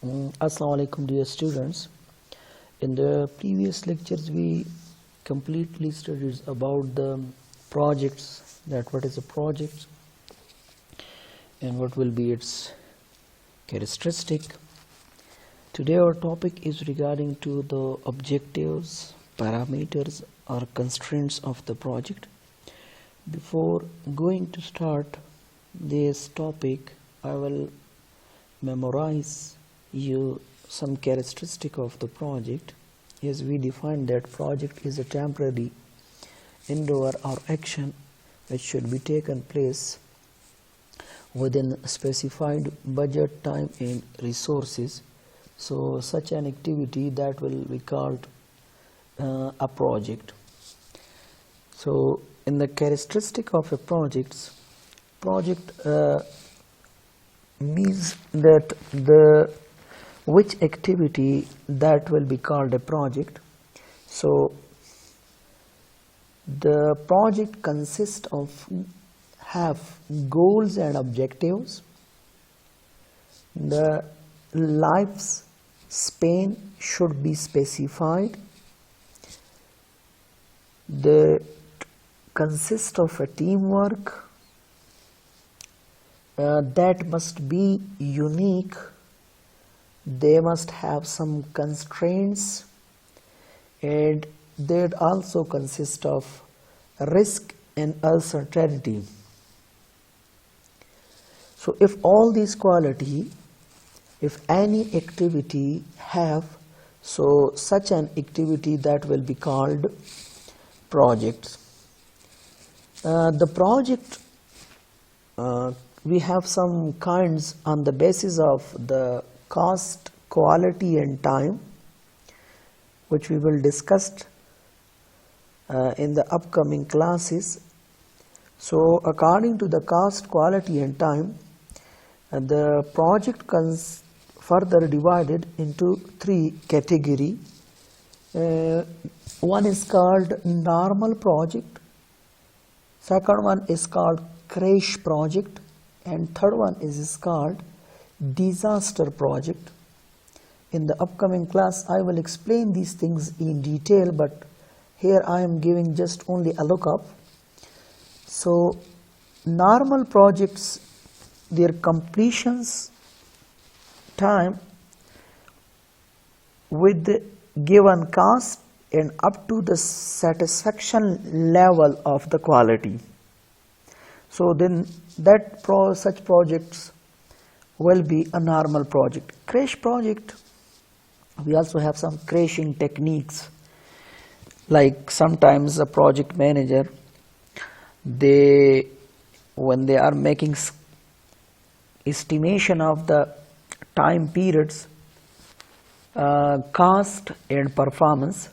Assalamu alaikum dear students. In the previous lectures we completely studied about the projects, that what is a project and what will be its characteristic. Today our topic is regarding to the objectives, parameters or constraints of the project. Before going to start this topic, I will memorize you some characteristic of the project. As we define that project is a temporary endeavor or action which should be taken place within specified budget, time and resources. So such an activity that will be called a project. So in the characteristic of a project means that the which activity that will be called a project. So the project consists of have goals and objectives. The life's span should be specified. They consist of a teamwork that must be unique. They must have some constraints, and they also consist of risk and uncertainty. So if all these quality, if any activity have, so such an activity that will be called projects. The project we have some kinds on the basis of the cost, quality and time, which we will discuss in the upcoming classes. So according to the cost, quality and time, the project further divided into three categories. One is called normal project, second one is called crash project, and third one is called disaster project. In the upcoming class I will explain these things in detail, but here I am giving just only a lookup. So normal projects, their completions time with the given cost and up to the satisfaction level of the quality. So then such projects will be a normal project. Crash project, we also have some crashing techniques. Like sometimes a project manager, when they are making estimation of the time periods, cost and performance,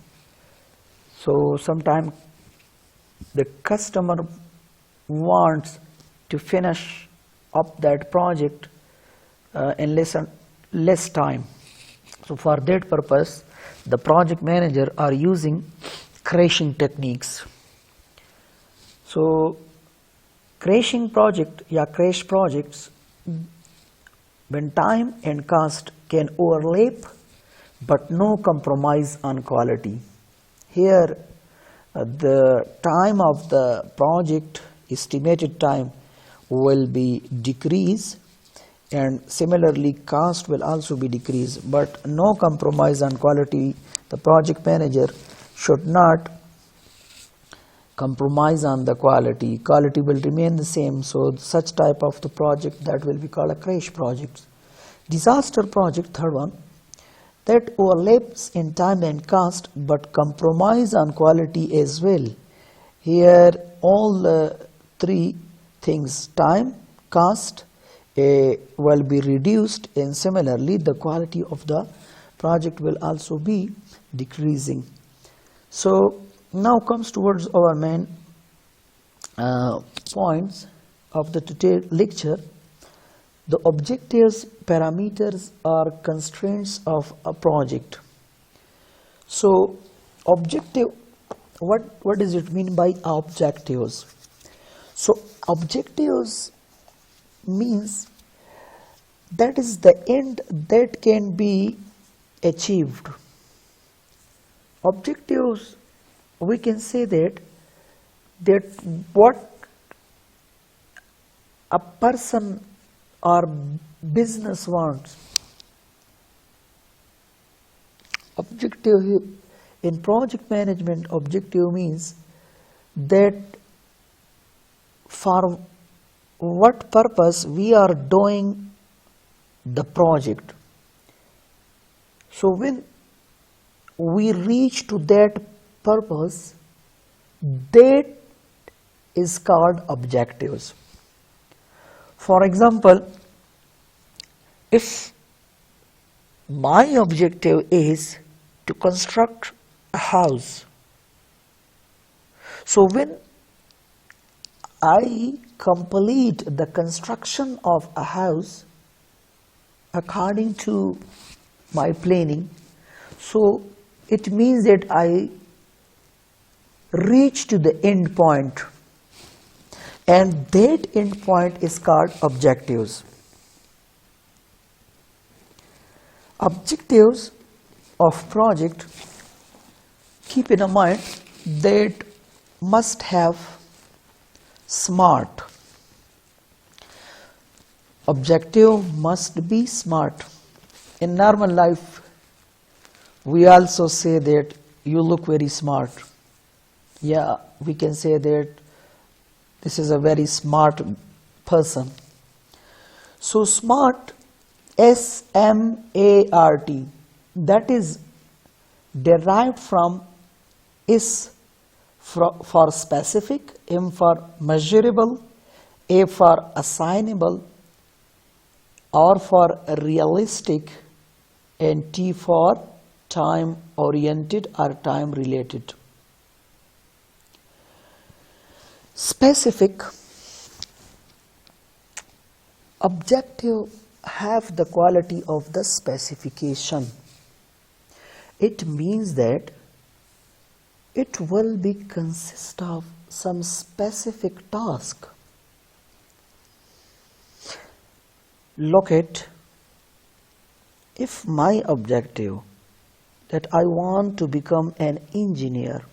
so sometimes the customer wants to finish up that project in less time. So for that purpose, the project manager are using crashing techniques. So crashing project, crash projects, when time and cost can overlap but no compromise on quality. Here the time of the project, estimated time, will be decreased, and similarly cost will also be decreased, but no compromise on quality. The project manager should not compromise on the quality. Quality will remain the same. So such type of the project that will be called a crash project. Disaster project, third one, that overlaps in time and cost but compromise on quality as well. Here all the three things, time, cost, will be reduced, and similarly the quality of the project will also be decreasing. So now comes towards our main points of the today lecture. The objectives, parameters or constraints of a project. So objective, what does it mean by objectives? So objectives means that is the end that can be achieved. Objectives, we can say that what a person or business wants. Objective in project management, objective means that for what purpose we are doing the project. So when we reach to that purpose, that is called objectives. For example, if my objective is to construct a house, so when I complete the construction of a house according to my planning, so it means that I reach to the end point, and that end point is called objectives. Objectives of project, keep in mind that must have SMART. Objective must be SMART. In normal life, we also say that you look very smart. Yeah, we can say that this is a very smart person. So SMART, S-M-A-R-T, that is derived from is for specific, M for measurable, A for assignable, R for realistic, and T for time oriented or time related. Specific, objective have the quality of the specification. It means that it will be consist of some specific task. Look at, if my objective that I want to become an engineer,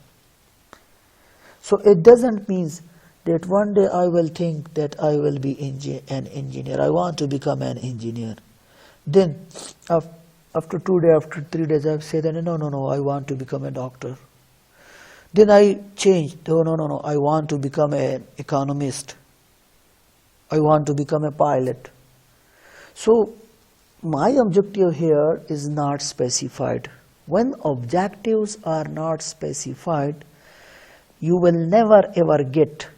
so it doesn't mean that one day I will think that I will be an engineer. I want to become an engineer. Then after 2 days, after 3 days, I say that no, I want to become a doctor. Then I change. No, I want to become an economist. I want to become a pilot. So my objective here is not specified. When objectives are not specified, you will never ever get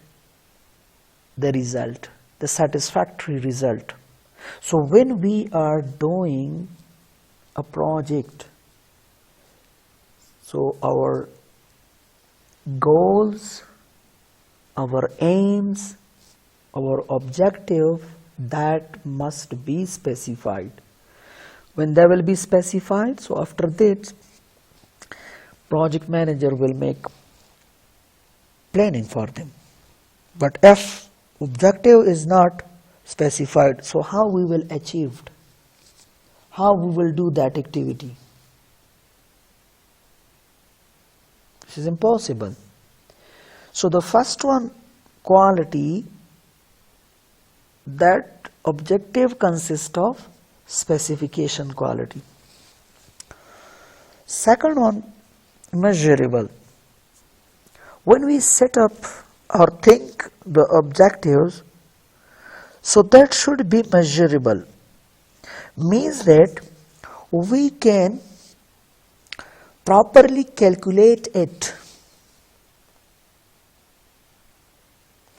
the result, the satisfactory result. So when we are doing a project, so our goals, our aims, our objective, that must be specified. When they will be specified, so after that, project manager will make planning for them. But if objective is not specified, so how we will achieve? How we will do that activity? This is impossible. So the first one, quality, that objective consists of specification quality. Second one, measurable. When we set up or think the objectives, so that should be measurable. Means that we can properly calculate it.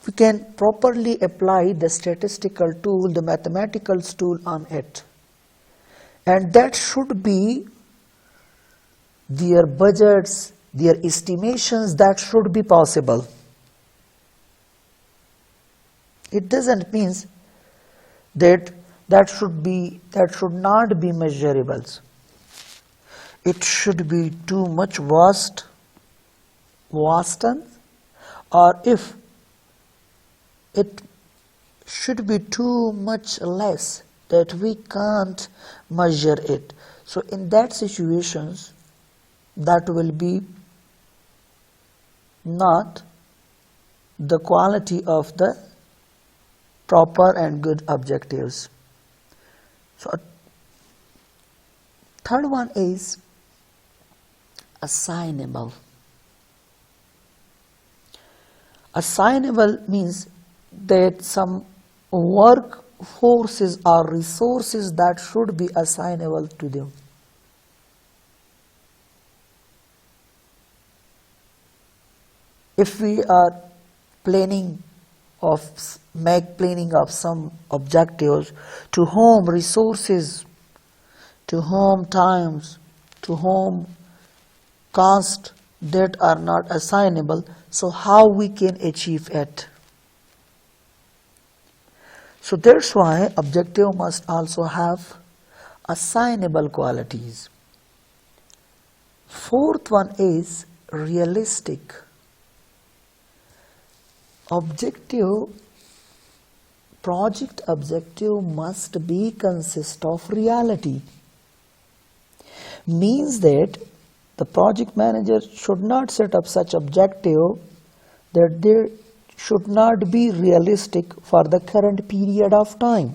We can properly apply the statistical tool, the mathematical tool on it. And that should be their budgets, their estimations, that should be possible. It doesn't mean that should not be measurables. It should be too much vast, or if it should be too much less, that we can't measure it. So in that situations, that will be not the quality of the proper and good objectives. So third one is assignable. Assignable means that some work forces or resources that should be assignable to them. If we are planning of some objectives, to whom resources, to whom times, to whom cost that are not assignable, so how we can achieve it? So that's why objective must also have assignable qualities. Fourth one is realistic. Project objective must be consist of reality. Means that the project manager should not set up such objective that they should not be realistic for the current period of time.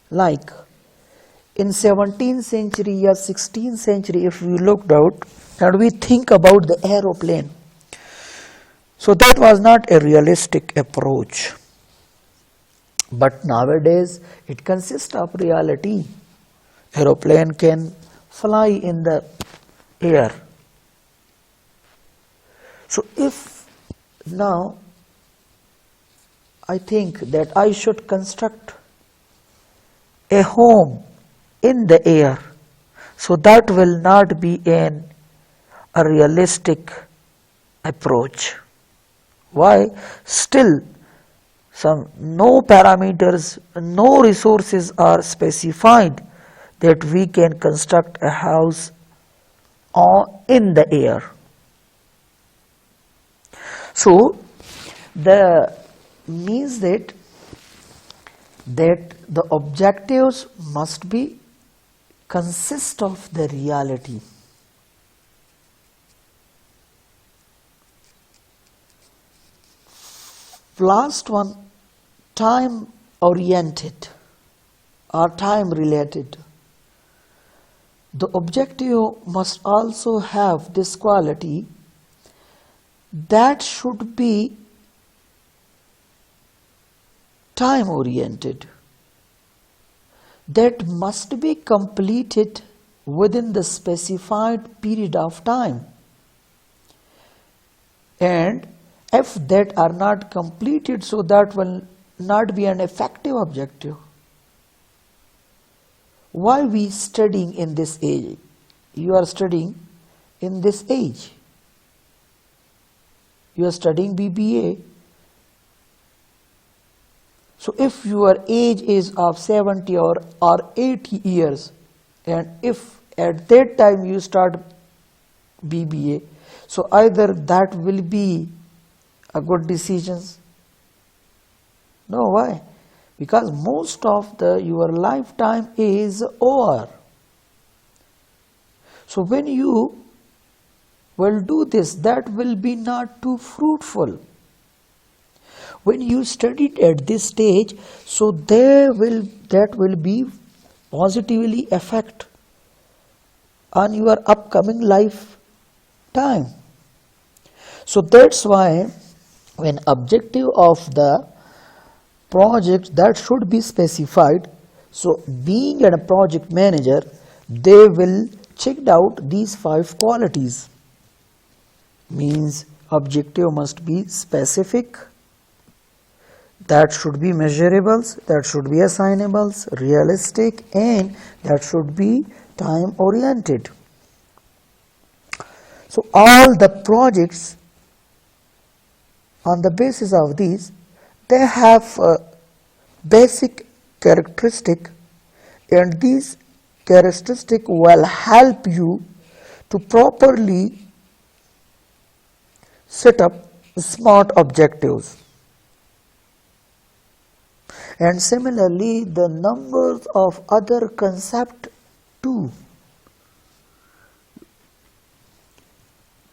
Like in 17th century or 16th century, if we looked out and we think about the aeroplane, so that was not a realistic approach. But nowadays it consists of reality. Aeroplane can fly in the air. So if now I think that I should construct a home in the air, so that will not be a realistic approach. Why? Still no parameters, no resources are specified that we can construct a house in the air. So the means that the objectives must be consist of the reality. Last one, time oriented or time related. The objective must also have this quality that should be time oriented, that must be completed within the specified period of time, and if that are not completed, so that will not be an effective objective. Why we studying in this age? You are studying in this age. You are studying BBA. So if your age is of 70 or 80 years, and if at that time you start BBA, so either that will be a good decisions. No, why? Because most of your lifetime is over. So when you will do this, that will be not too fruitful. When you studied at this stage, so that will be positively affect on your upcoming lifetime. So that's why when objective of the project that should be specified, so being a project manager, they will check out these 5 qualities. Means objective must be specific, that should be measurables, that should be assignables, realistic, and that should be time oriented. So all the projects on the basis of these, they have a basic characteristic, and these characteristics will help you to properly set up smart objectives. And similarly, the numbers of other concept too.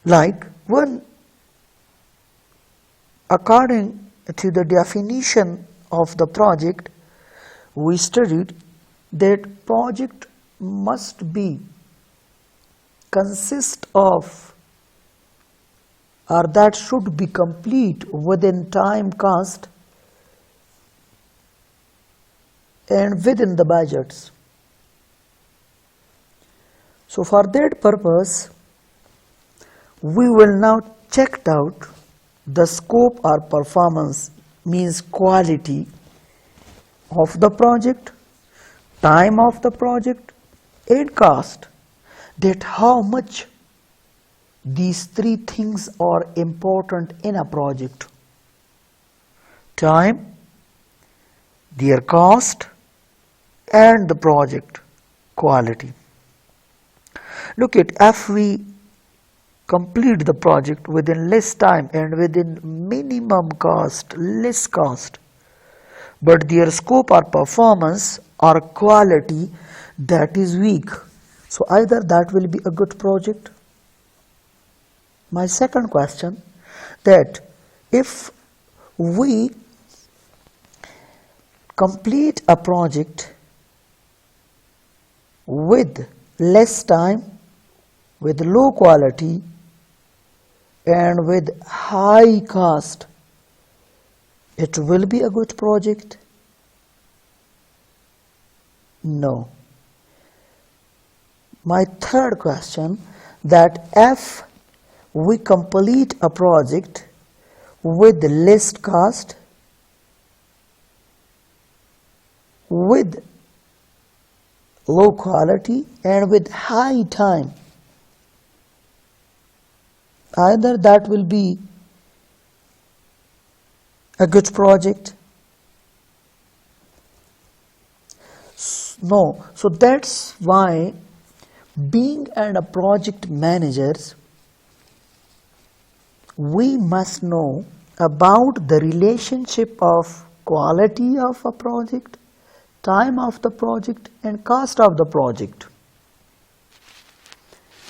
Like one, according to the definition of the project, we studied that project must be consist of, or that should be complete within time cost and within the budgets. So for that purpose, we will now check out the scope or performance, means quality of the project, time of the project, and cost. That how much these three things are important in a project: time, their cost, and the project quality. Look at, if we complete the project within less time and within minimum cost, less cost, but their scope or performance or quality that is weak, so either that will be a good project. My second question, that if we complete a project with less time, with low quality, and with high cost, it will be a good project? No. My third question, that if we complete a project with less cost, with low quality, and with high time, either that will be a good project? No. So that's why, being a project managers, we must know about the relationship of quality of a project, time of the project, and cost of the project.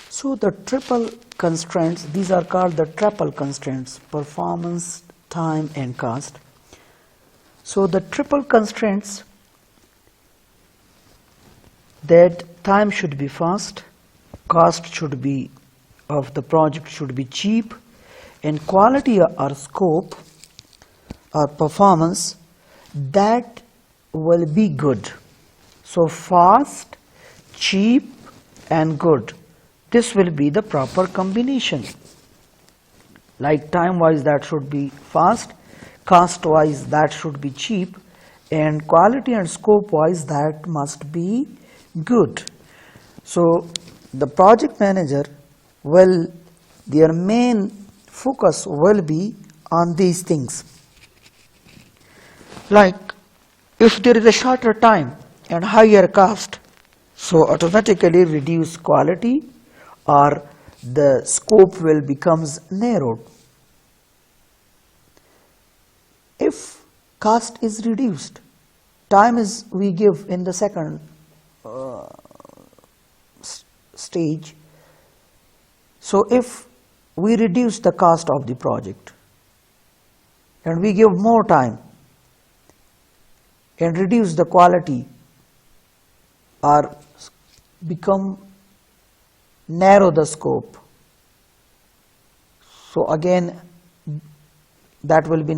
So the triple constraints, these are called the triple constraints: performance, time, and cost. So the triple constraints, that time should be fast, cost should be of the project should be cheap, and quality or scope or performance, that will be good. So fast, cheap, and good, this will be the proper combination. Like time wise that should be fast, cost wise that should be cheap, and quality and scope wise that must be good. So the project manager will, their main focus will be on these things. Like if there is a shorter time and higher cost, so automatically reduce quality, or the scope will becomes narrowed. If cost is reduced, time is we give in the second stage. So if we reduce the cost of the project and we give more time and reduce the quality, or become narrow the scope, so again that will be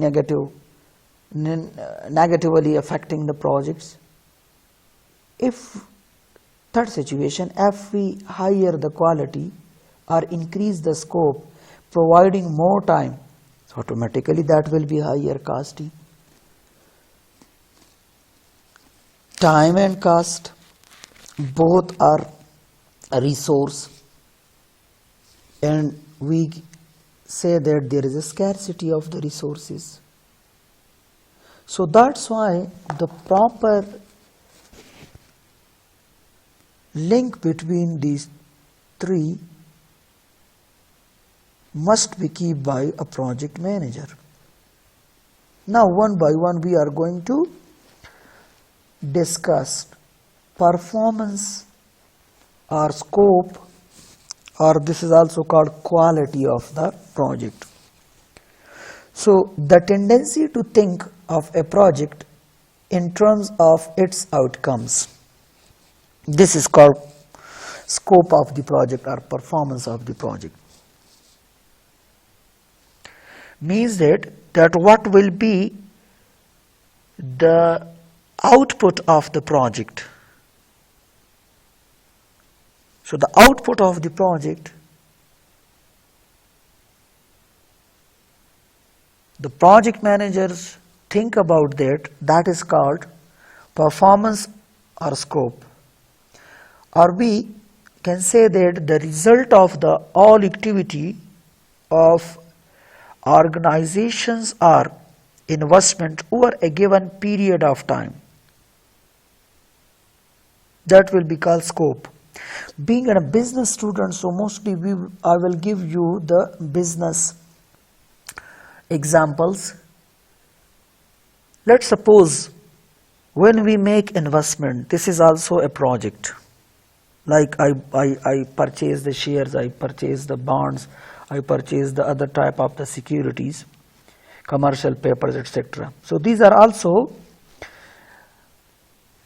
negatively affecting the projects. If third situation, if we higher the quality or increase the scope, providing more time, so automatically that will be higher costing. Time and cost, both are a resource, and we say that there is a scarcity of the resources. So that's why the proper link between these three must be kept by a project manager. Now one by one we are going to discussed performance or scope, or this is also called quality of the project. So the tendency to think of a project in terms of its outcomes, this is called scope of the project or performance of the project. Means that what will be the output of the project. So the output of the project, the project managers think about that is called performance or scope. Or we can say that the result of the all activity of organizations or investment over a given period of time, that will be called scope. Being a business student, so mostly I will give you the business examples. Let's suppose when we make investment, this is also a project. Like I purchase the shares, I purchase the bonds, I purchase the other type of the securities, commercial papers, etc. So these are also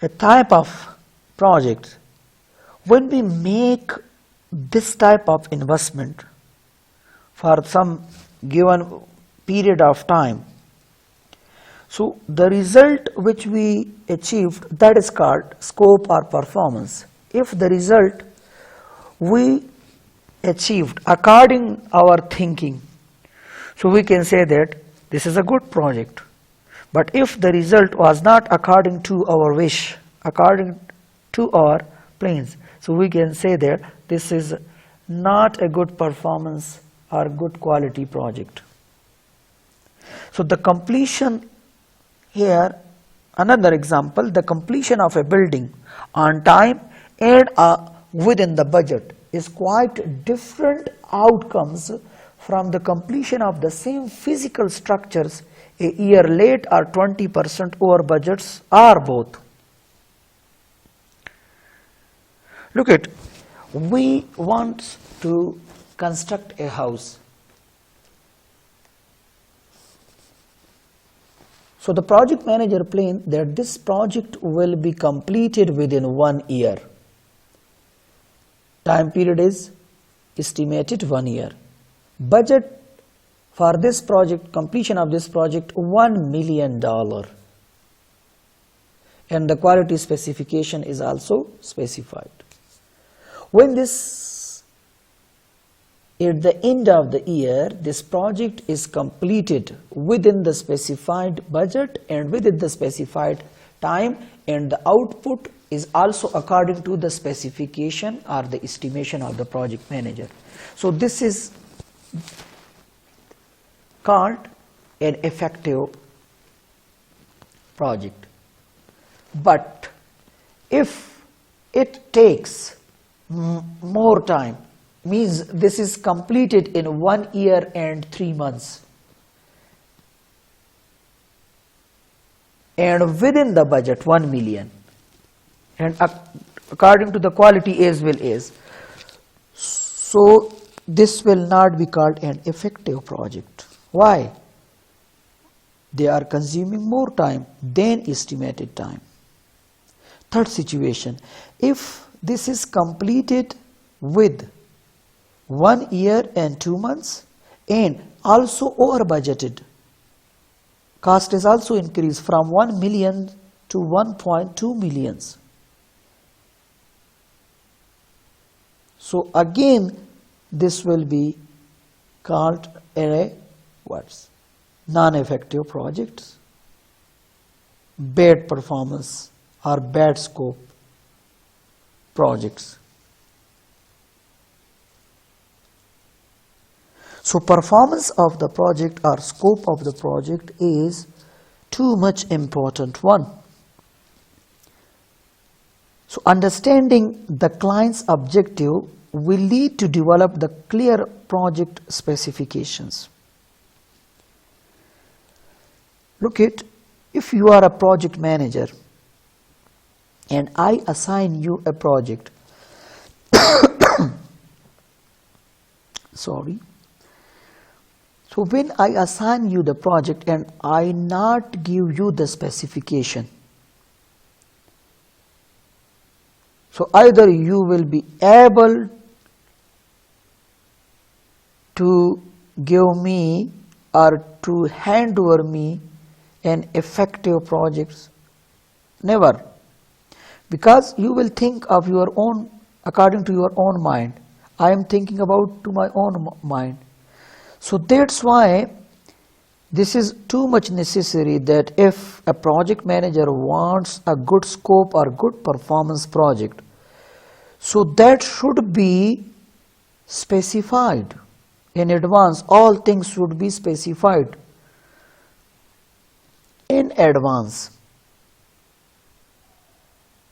a type of project. When we make this type of investment for some given period of time, so the result which we achieved, that is called scope or performance. If the result we achieved according our thinking, so we can say that this is a good project. But if the result was not according to our wish, according to our plans, so we can say that this is not a good performance or good quality project. So the completion here, another example, the completion of a building on time and within the budget is quite different outcomes from the completion of the same physical structures a year late or 20% over budgets or both. Look at, we want to construct a house. So the project manager planned that this project will be completed within 1 year. Time period is estimated 1 year. Budget for this project, completion of this project, $1 million. And the quality specification is also specified. When this, at the end of the year, this project is completed within the specified budget and within the specified time, and the output is also according to the specification or the estimation of the project manager. So this is called an effective project. But if it takes more time, means this is completed in 1 year and 3 months, and within the budget 1 million, and according to the quality as well as, so this will not be called an effective project. Why? They are consuming more time than estimated time. Third situation, if this is completed with 1 year and 2 months and also over budgeted, cost is also increased from 1 million to 1.2 millions. So again, this will be called a non-effective projects, bad performance or bad scope projects. So performance of the project or scope of the project is too much important one. So understanding the client's objective will lead to develop the clear project specifications. Look at, if you are a project manager and I assign you a project. Sorry. So when I assign you the project and I not give you the specification, so either you will be able to give me or to hand over me an effective project, never, because you will think of your own, according to your own mind. I am thinking about to my own mind. So that's why this is too much necessary that if a project manager wants a good scope or good performance project, so that should be specified in advance. All things should be specified in advance.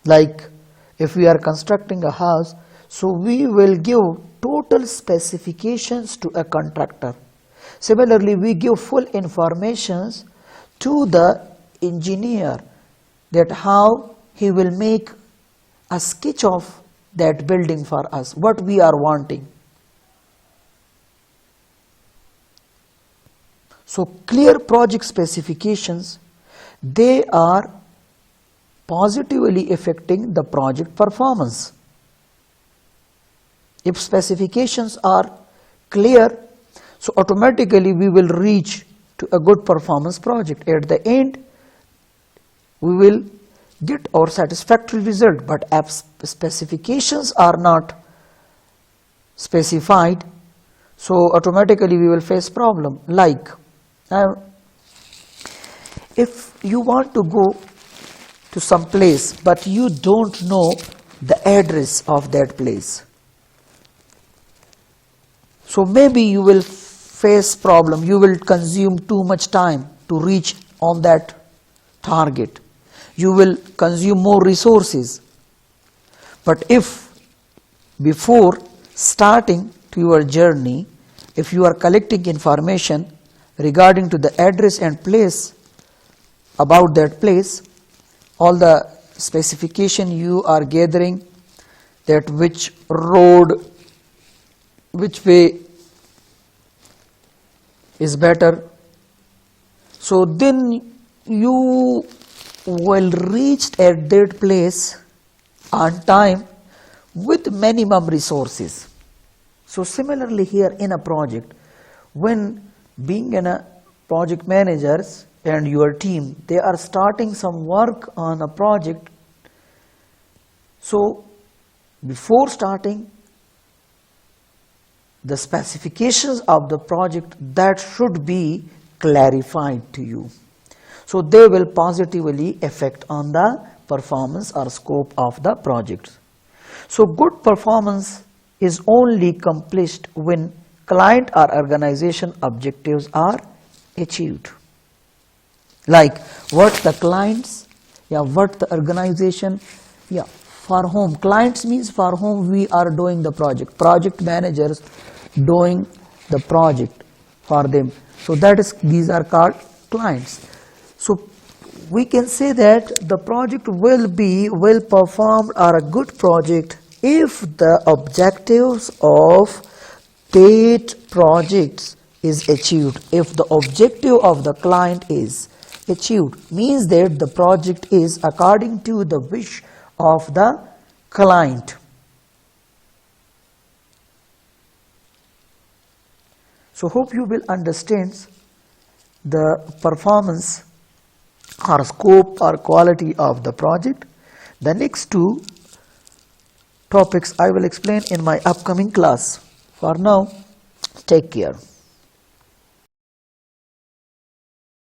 Like if we are constructing a house, so we will give total specifications to a contractor. Similarly, we give full informations to the engineer that how he will make a sketch of that building for us, what we are wanting. So clear project specifications, they are positively affecting the project performance. If specifications are clear, so automatically we will reach to a good performance project. At the end, we will get our satisfactory result. But if specifications are not specified, so automatically we will face problem. Like if you want to go to some place but you don't know the address of that place, so maybe you will face problem, you will consume too much time to reach on that target, you will consume more resources. But if before starting to your journey, if you are collecting information regarding to the address and place, about that place, all the specification you are gathering, that which road, which way is better, so then you will reach at that place on time with minimum resources. So similarly here in a project, when being in a project managers and your team, they are starting some work on a project, so before starting, the specifications of the project that should be clarified to you. So they will positively affect on the performance or scope of the project. So good performance is only accomplished when client or organization objectives are achieved. Like what the clients, what the organization, for whom, clients means for whom we are doing the project, project managers doing the project for them. So that is, these are called clients. So we can say that the project will be well performed or a good project if the objectives of that project is achieved. If the objective of the client is achieved, means that the project is according to the wish of the client. So hope you will understand the performance or scope or quality of the project. The next two topics I will explain in my upcoming class. For now, take care.